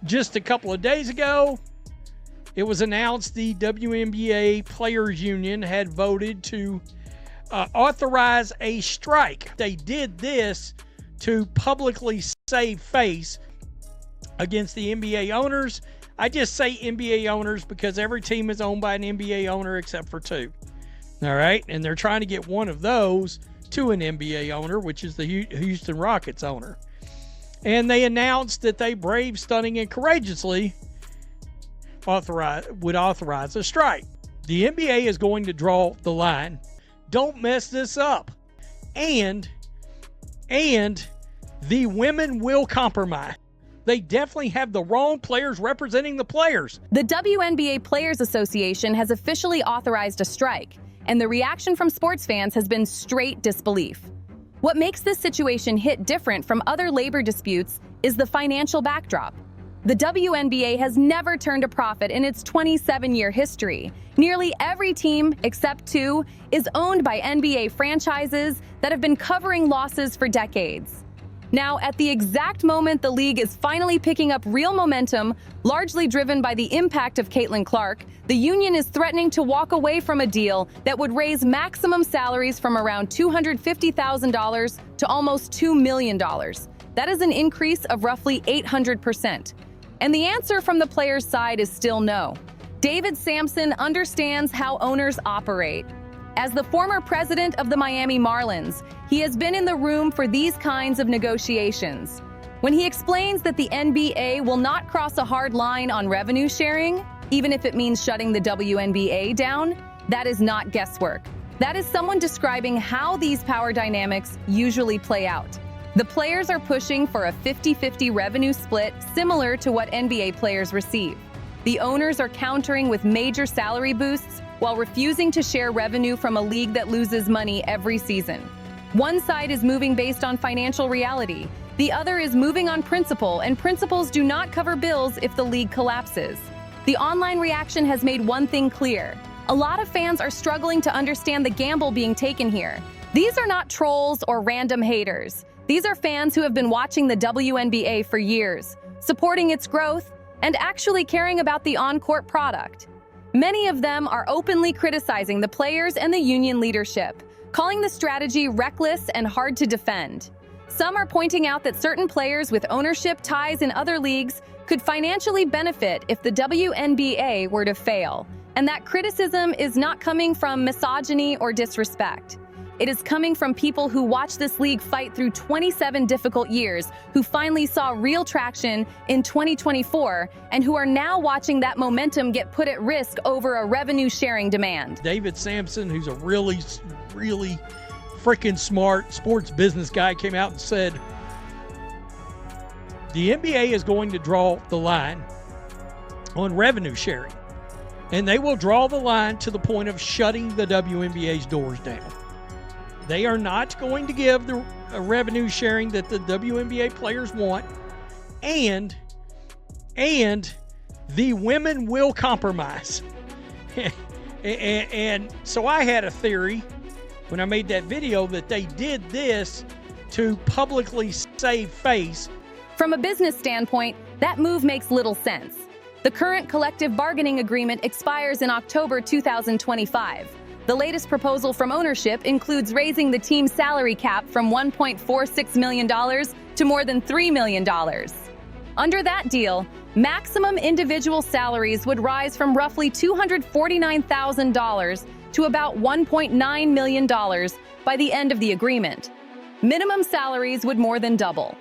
Just a couple of days ago, it was announced the WNBA Players Union had voted to authorize a strike. They did this to publicly save face against the NBA owners. I just say NBA owners because every team is owned by an NBA owner except for two. All right? And they're trying to get one of those to an NBA owner, which is the Houston Rockets owner. And they announced that they brave, stunning, and courageously would authorize a strike. The NBA is going to draw the line. Don't mess this up. And the women will compromise. They definitely have the wrong players representing the players. The WNBA Players Association has officially authorized a strike, and the reaction from sports fans has been straight disbelief. What makes this situation hit different from other labor disputes is the financial backdrop. The WNBA has never turned a profit in its 27-year history. Nearly every team, except two, is owned by NBA franchises that have been covering losses for decades. Now, at the exact moment the league is finally picking up real momentum, largely driven by the impact of Caitlin Clark, the union is threatening to walk away from a deal that would raise maximum salaries from around $250,000 to almost $2 million. That is an increase of roughly 800%. And the answer from the players' side is still no. David Sampson understands how owners operate. As the former president of the Miami Marlins, he has been in the room for these kinds of negotiations. When he explains that the NBA will not cross a hard line on revenue sharing, even if it means shutting the WNBA down, that is not guesswork. That is someone describing how these power dynamics usually play out. The players are pushing for a 50-50 revenue split similar to what NBA players receive. The owners are countering with major salary boosts while refusing to share revenue from a league that loses money every season. One side is moving based on financial reality. The other is moving on principle, and principles do not cover bills if the league collapses. The online reaction has made one thing clear. A lot of fans are struggling to understand the gamble being taken here. These are not trolls or random haters. These are fans who have been watching the WNBA for years, supporting its growth, and actually caring about the on-court product. Many of them are openly criticizing the players and the union leadership, calling the strategy reckless and hard to defend. Some are pointing out that certain players with ownership ties in other leagues could financially benefit if the WNBA were to fail, and that criticism is not coming from misogyny or disrespect. It is coming from people who watched this league fight through 27 difficult years, who finally saw real traction in 2024, and who are now watching that momentum get put at risk over a revenue-sharing demand. David Sampson, who's a really freaking smart sports business guy, came out and said, the NBA is going to draw the line on revenue sharing, and they will draw the line to the point of shutting the WNBA's doors down. They are not going to give the revenue sharing that the WNBA players want, and the women will compromise. and so I had a theory when I made that video that they did this to publicly save face. From a business standpoint, that move makes little sense. The current collective bargaining agreement expires in October 2025. The latest proposal from ownership includes raising the team's salary cap from $1.46 million to more than $3 million. Under that deal, maximum individual salaries would rise from roughly $249,000 to about $1.9 million by the end of the agreement. Minimum salaries would more than double.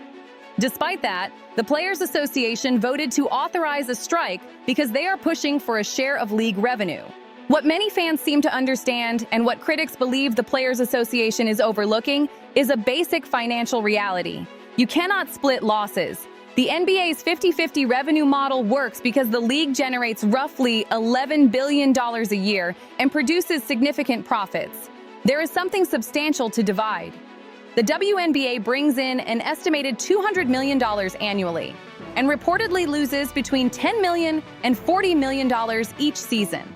Despite that, the Players Association voted to authorize a strike because they are pushing for a share of league revenue. What many fans seem to understand, and what critics believe the Players Association is overlooking, is a basic financial reality. You cannot split losses. The NBA's 50-50 revenue model works because the league generates roughly $11 billion a year and produces significant profits. There is something substantial to divide. The WNBA brings in an estimated $200 million annually and reportedly loses between $10 million and $40 million each season.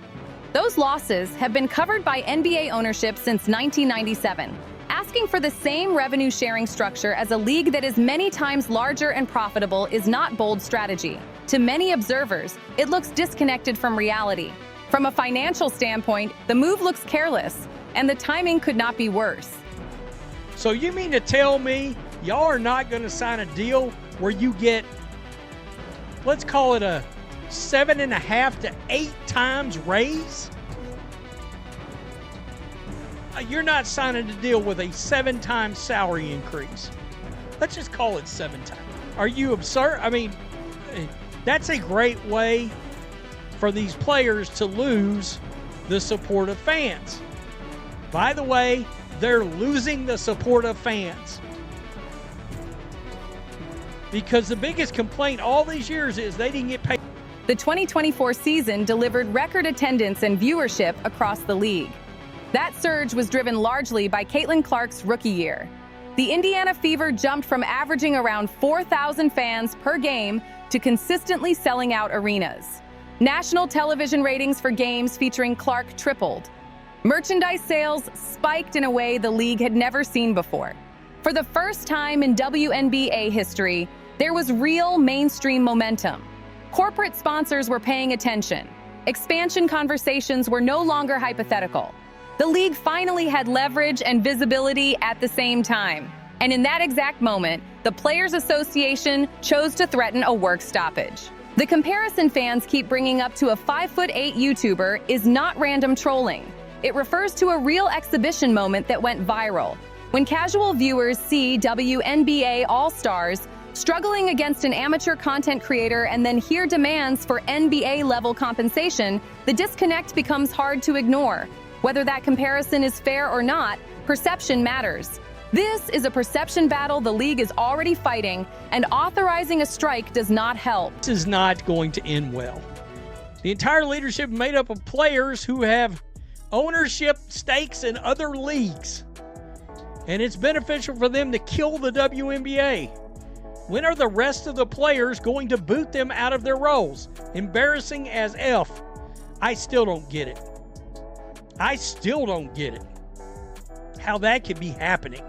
Those losses have been covered by NBA ownership since 1997. Asking for the same revenue-sharing structure as a league that is many times larger and profitable is not bold strategy. To many observers, it looks disconnected from reality. From a financial standpoint, the move looks careless, and the timing could not be worse. So you mean to tell me y'all are not going to sign a deal where you get, let's call it a 7.5 to 8 times raise? You're not signing a deal with a 7 times salary increase. Let's just call it 7 times. Are you absurd? I mean, that's a great way for these players to lose the support of fans. By the way, they're losing the support of fans. Because the biggest complaint all these years is they didn't get paid. The 2024 season delivered record attendance and viewership across the league. That surge was driven largely by Caitlin Clark's rookie year. The Indiana Fever jumped from averaging around 4,000 fans per game to consistently selling out arenas. National television ratings for games featuring Clark tripled. Merchandise sales spiked in a way the league had never seen before. For the first time in WNBA history, there was real mainstream momentum. Corporate sponsors were paying attention. Expansion conversations were no longer hypothetical. The league finally had leverage and visibility at the same time. And in that exact moment, the Players Association chose to threaten a work stoppage. The comparison fans keep bringing up to a 5'8" YouTuber is not random trolling. It refers to a real exhibition moment that went viral. When casual viewers see WNBA All-Stars struggling against an amateur content creator and then hear demands for NBA-level compensation, the disconnect becomes hard to ignore. Whether that comparison is fair or not, perception matters. This is a perception battle the league is already fighting, and authorizing a strike does not help. This is not going to end well. The entire leadership is made up of players who have ownership stakes in other leagues, and it's beneficial for them to kill the WNBA. When are the rest of the players going to boot them out of their roles? Embarrassing as F. I still don't get it. I still don't get it. How that could be happening.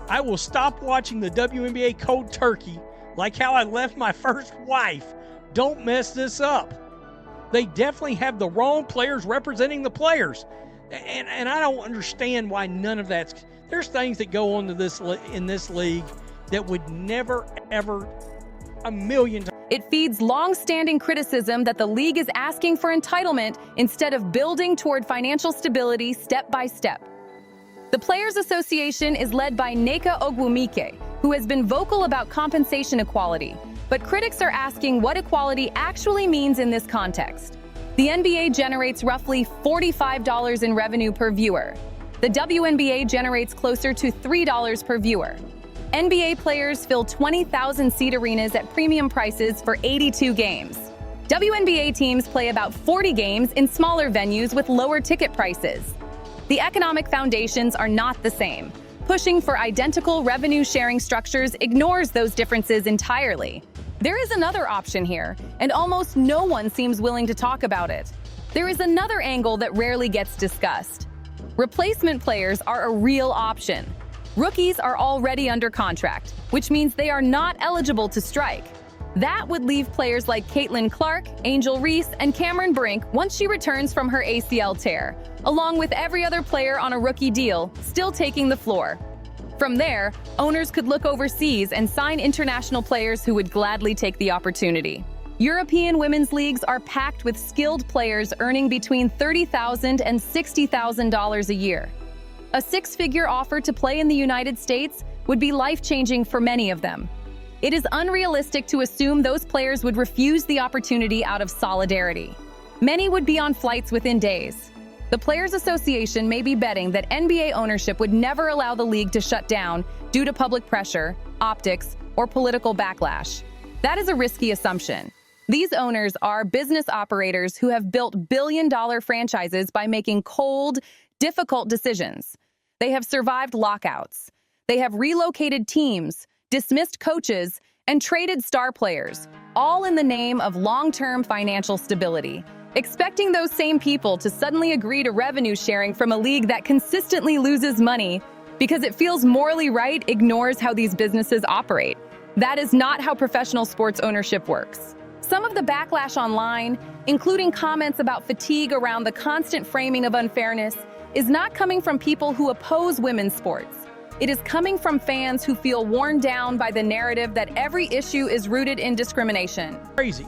I will stop watching the WNBA cold turkey like how I left my first wife. Don't mess this up. They definitely have the wrong players representing the players. And I don't understand why none of that's... There's things that go on to this in this league that would never, ever, a million times. It feeds long-standing criticism that the league is asking for entitlement instead of building toward financial stability step by step. The Players Association is led by Nneka Ogwumike, who has been vocal about compensation equality, but critics are asking what equality actually means in this context. The NBA generates roughly $45 in revenue per viewer. The WNBA generates closer to $3 per viewer. NBA players fill 20,000-seat arenas at premium prices for 82 games. WNBA teams play about 40 games in smaller venues with lower ticket prices. The economic foundations are not the same. Pushing for identical revenue-sharing structures ignores those differences entirely. There is another option here, and almost no one seems willing to talk about it. There is another angle that rarely gets discussed. Replacement players are a real option. Rookies are already under contract, which means they are not eligible to strike. That would leave players like Caitlin Clark, Angel Reese, and Cameron Brink once she returns from her ACL tear, along with every other player on a rookie deal, still taking the floor. From there, owners could look overseas and sign international players who would gladly take the opportunity. European women's leagues are packed with skilled players earning between $30,000 and $60,000 a year. A six-figure offer to play in the United States would be life-changing for many of them. It is unrealistic to assume those players would refuse the opportunity out of solidarity. Many would be on flights within days. The Players Association may be betting that NBA ownership would never allow the league to shut down due to public pressure, optics, or political backlash. That is a risky assumption. These owners are business operators who have built billion-dollar franchises by making cold, difficult decisions. They have survived lockouts. They have relocated teams, dismissed coaches, and traded star players, all in the name of long-term financial stability. Expecting those same people to suddenly agree to revenue sharing from a league that consistently loses money because it feels morally right ignores how these businesses operate. That is not how professional sports ownership works. Some of the backlash online, including comments about fatigue around the constant framing of unfairness, is not coming from people who oppose women's sports. It is coming from fans who feel worn down by the narrative that every issue is rooted in discrimination. Crazy.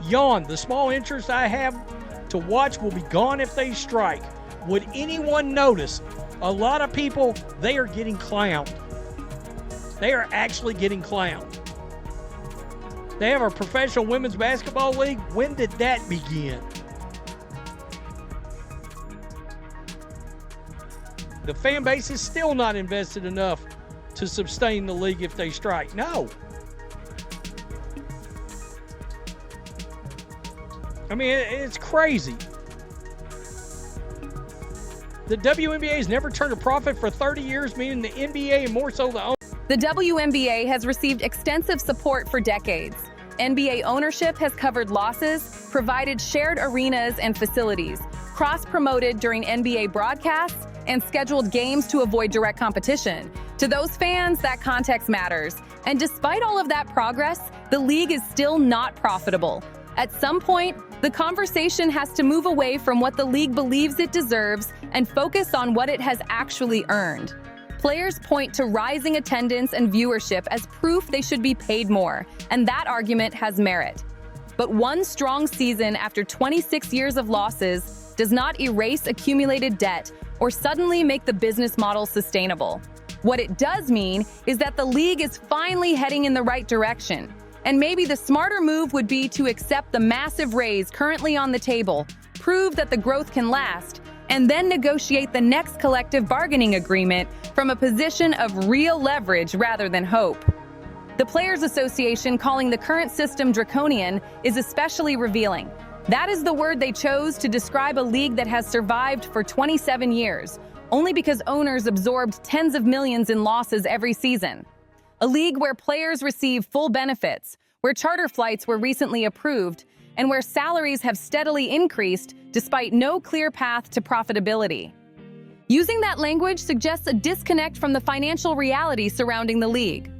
Yawn, the small interest I have to watch will be gone if they strike. Would anyone notice? A lot of people, they are getting clowned. They are actually getting clowned. They have a professional women's basketball league. When did that begin? The fan base is still not invested enough to sustain the league if they strike. No. I mean, it's crazy. The WNBA has never turned a profit for 30 years, meaning the NBA and more so the owners. The WNBA has received extensive support for decades. NBA ownership has covered losses, provided shared arenas and facilities, cross-promoted during NBA broadcasts, and scheduled games to avoid direct competition. To those fans, that context matters. And despite all of that progress, the league is still not profitable. At some point, the conversation has to move away from what the league believes it deserves and focus on what it has actually earned. Players point to rising attendance and viewership as proof they should be paid more, and that argument has merit. But one strong season after 26 years of losses does not erase accumulated debt or suddenly make the business model sustainable. What it does mean is that the league is finally heading in the right direction. And maybe the smarter move would be to accept the massive raise currently on the table, prove that the growth can last, and then negotiate the next collective bargaining agreement from a position of real leverage rather than hope. The Players Association calling the current system draconian is especially revealing. That is the word they chose to describe a league that has survived for 27 years, only because owners absorbed tens of millions in losses every season. A league where players receive full benefits, where charter flights were recently approved, and where salaries have steadily increased despite no clear path to profitability. Using that language suggests a disconnect from the financial reality surrounding the league.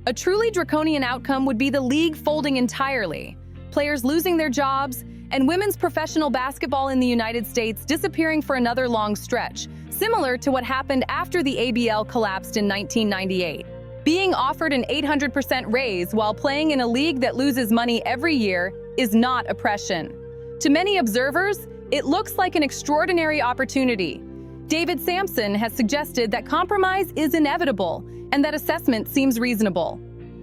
A truly draconian outcome would be the league folding entirely, players losing their jobs, and women's professional basketball in the United States disappearing for another long stretch, similar to what happened after the ABL collapsed in 1998. Being offered an 800% raise while playing in a league that loses money every year is not oppression. To many observers, it looks like an extraordinary opportunity. David Sampson has suggested that compromise is inevitable and that assessment seems reasonable.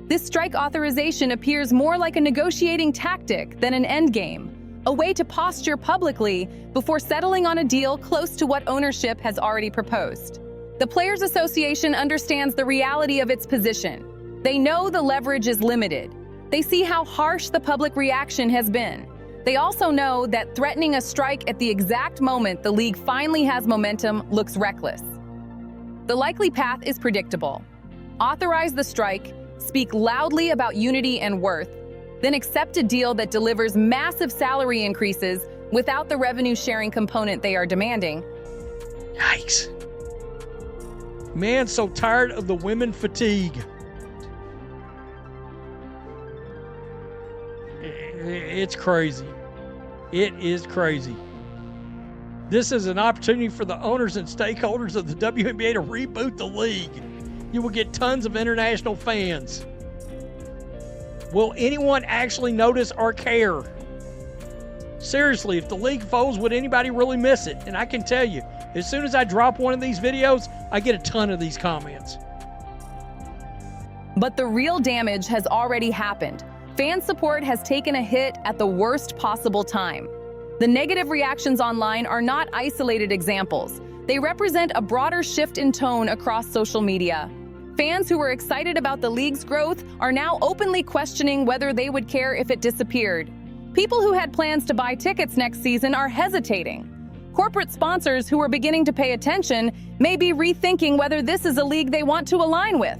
This strike authorization appears more like a negotiating tactic than an endgame, a way to posture publicly before settling on a deal close to what ownership has already proposed. The Players Association understands the reality of its position. They know the leverage is limited. They see how harsh the public reaction has been. They also know that threatening a strike at the exact moment the league finally has momentum looks reckless. The likely path is predictable. Authorize the strike, speak loudly about unity and worth, then accept a deal that delivers massive salary increases without the revenue-sharing component they are demanding. Yikes. Man, so tired of the women fatigue. It's crazy. It is crazy. This is an opportunity for the owners and stakeholders of the WNBA to reboot the league. You will get tons of international fans. Will anyone actually notice or care? Seriously, if the league folds, would anybody really miss it? And I can tell you, as soon as I drop one of these videos, I get a ton of these comments. But the real damage has already happened. Fan support has taken a hit at the worst possible time. The negative reactions online are not isolated examples. They represent a broader shift in tone across social media. Fans who were excited about the league's growth are now openly questioning whether they would care if it disappeared. People who had plans to buy tickets next season are hesitating. Corporate sponsors who are beginning to pay attention may be rethinking whether this is a league they want to align with.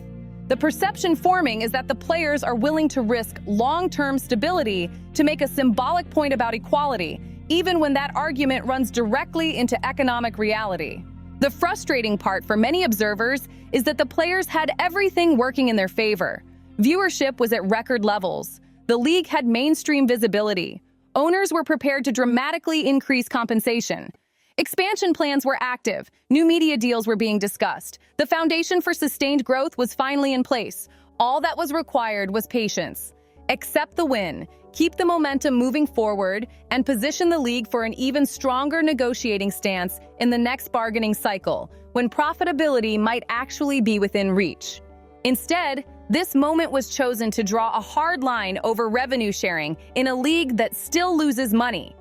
The perception forming is that the players are willing to risk long-term stability to make a symbolic point about equality, even when that argument runs directly into economic reality. The frustrating part for many observers is that the players had everything working in their favor. Viewership was at record levels. The league had mainstream visibility. Owners were prepared to dramatically increase compensation. Expansion plans were active. New media deals were being discussed. The foundation for sustained growth was finally in place. All that was required was patience. Accept the win, keep the momentum moving forward, and position the league for an even stronger negotiating stance in the next bargaining cycle, when profitability might actually be within reach. Instead, this moment was chosen to draw a hard line over revenue sharing in a league that still loses money.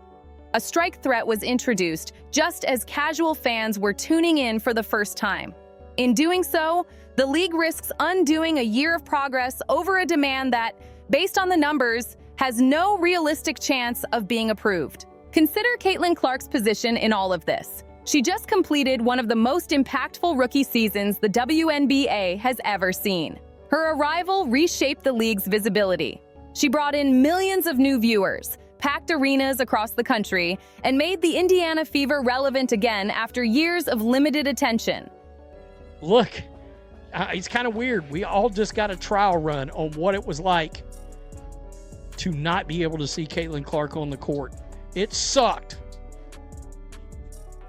A strike threat was introduced just as casual fans were tuning in for the first time. In doing so, the league risks undoing a year of progress over a demand that, based on the numbers, has no realistic chance of being approved. Consider Caitlin Clark's position in all of this. She just completed one of the most impactful rookie seasons the WNBA has ever seen. Her arrival reshaped the league's visibility. She brought in millions of new viewers, packed arenas across the country, and made the Indiana Fever relevant again after years of limited attention. Look, it's kind of weird. We all just got a trial run on what it was like to not be able to see Caitlin Clark on the court. It sucked.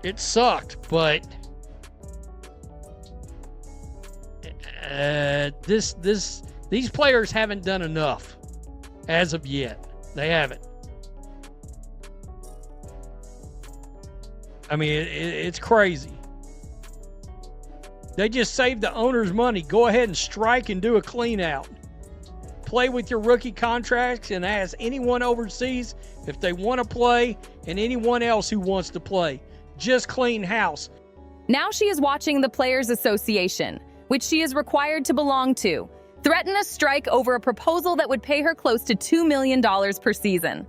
It sucked, but these players haven't done enough as of yet. They haven't. I mean, it's crazy. They just saved the owners money. Go ahead and strike and do a clean out. Play with your rookie contracts and ask anyone overseas if they want to play and anyone else who wants to play. Just clean house. Now she is watching the Players Association, which she is required to belong to, threaten a strike over a proposal that would pay her close to $2 million per season.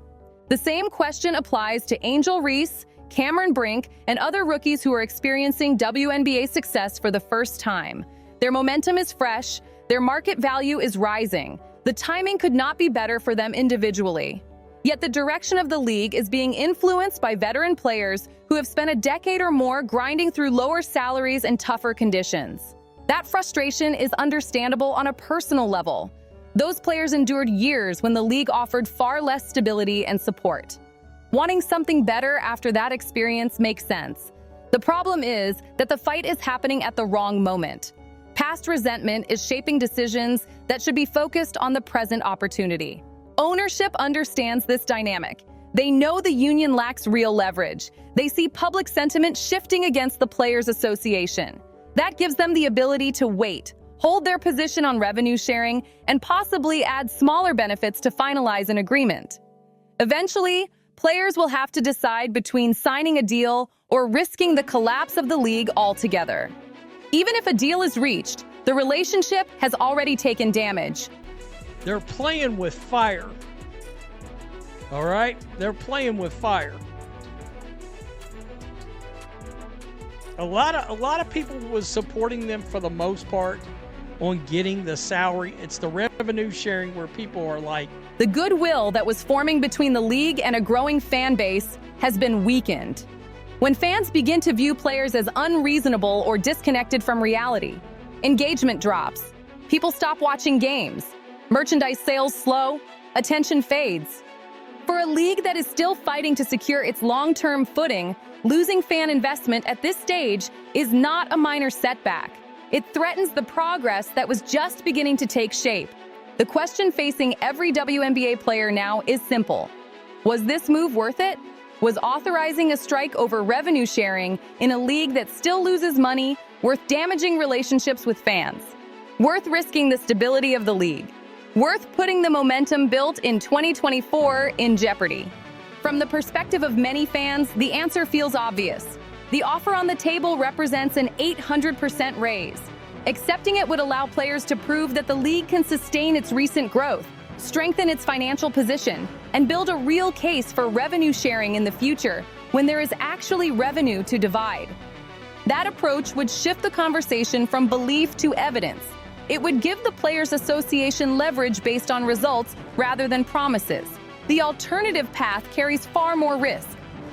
The same question applies to Angel Reese, Cameron Brink, and other rookies who are experiencing WNBA success for the first time. Their momentum is fresh, their market value is rising. The timing could not be better for them individually. Yet the direction of the league is being influenced by veteran players who have spent a decade or more grinding through lower salaries and tougher conditions. That frustration is understandable on a personal level. Those players endured years when the league offered far less stability and support. Wanting something better after that experience makes sense. The problem is that the fight is happening at the wrong moment. Past resentment is shaping decisions that should be focused on the present opportunity. Ownership understands this dynamic. They know the union lacks real leverage. They see public sentiment shifting against the Players Association. That gives them the ability to wait, hold their position on revenue sharing, and possibly add smaller benefits to finalize an agreement. Eventually, players will have to decide between signing a deal or risking the collapse of the league altogether. Even if a deal is reached, the relationship has already taken damage. They're playing with fire. All right? They're playing with fire. A lot of people was supporting them for the most part on getting the salary. It's the revenue sharing where people are like, the goodwill that was forming between the league and a growing fan base has been weakened. When fans begin to view players as unreasonable or disconnected from reality, engagement drops, people stop watching games, merchandise sales slow, attention fades. For a league that is still fighting to secure its long-term footing, losing fan investment at this stage is not a minor setback. It threatens the progress that was just beginning to take shape. The question facing every WNBA player now is simple. Was this move worth it? Was authorizing a strike over revenue sharing in a league that still loses money worth damaging relationships with fans? Worth risking the stability of the league? Worth putting the momentum built in 2024 in jeopardy? From the perspective of many fans, the answer feels obvious. The offer on the table represents an 800% raise. Accepting it would allow players to prove that the league can sustain its recent growth, strengthen its financial position, and build a real case for revenue sharing in the future when there is actually revenue to divide. That approach would shift the conversation from belief to evidence. It would give the Players Association leverage based on results rather than promises. The alternative path carries far more risk.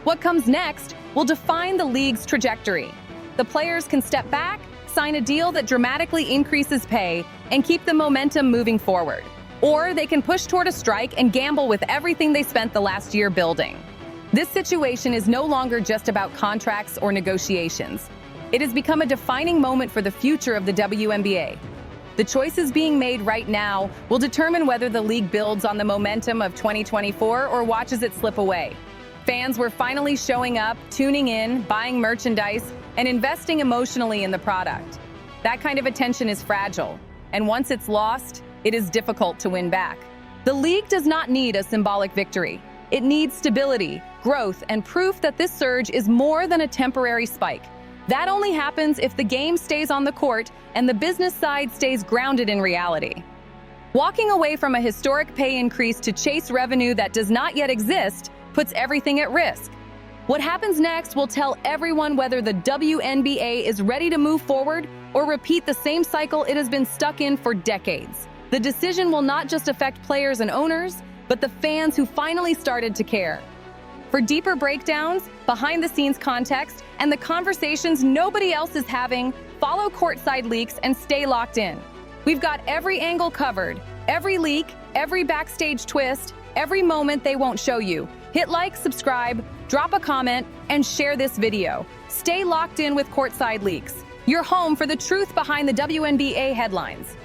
What comes next will define the league's trajectory. The players can step back, sign a deal that dramatically increases pay, and keep the momentum moving forward. Or they can push toward a strike and gamble with everything they spent the last year building. This situation is no longer just about contracts or negotiations. It has become a defining moment for the future of the WNBA. The choices being made right now will determine whether the league builds on the momentum of 2024 or watches it slip away. Fans were finally showing up, tuning in, buying merchandise, and investing emotionally in the product. That kind of attention is fragile, and once it's lost, it is difficult to win back. The league does not need a symbolic victory. It needs stability, growth, and proof that this surge is more than a temporary spike. That only happens if the game stays on the court and the business side stays grounded in reality. Walking away from a historic pay increase to chase revenue that does not yet exist puts everything at risk. What happens next will tell everyone whether the WNBA is ready to move forward or repeat the same cycle it has been stuck in for decades. The decision will not just affect players and owners, but the fans who finally started to care. For deeper breakdowns, behind-the-scenes context, and the conversations nobody else is having, follow Courtside Leaks and stay locked in. We've got every angle covered, every leak, every backstage twist, every moment they won't show you. Hit like, subscribe, drop a comment, and share this video. Stay locked in with Courtside Leaks, your home for the truth behind the WNBA headlines.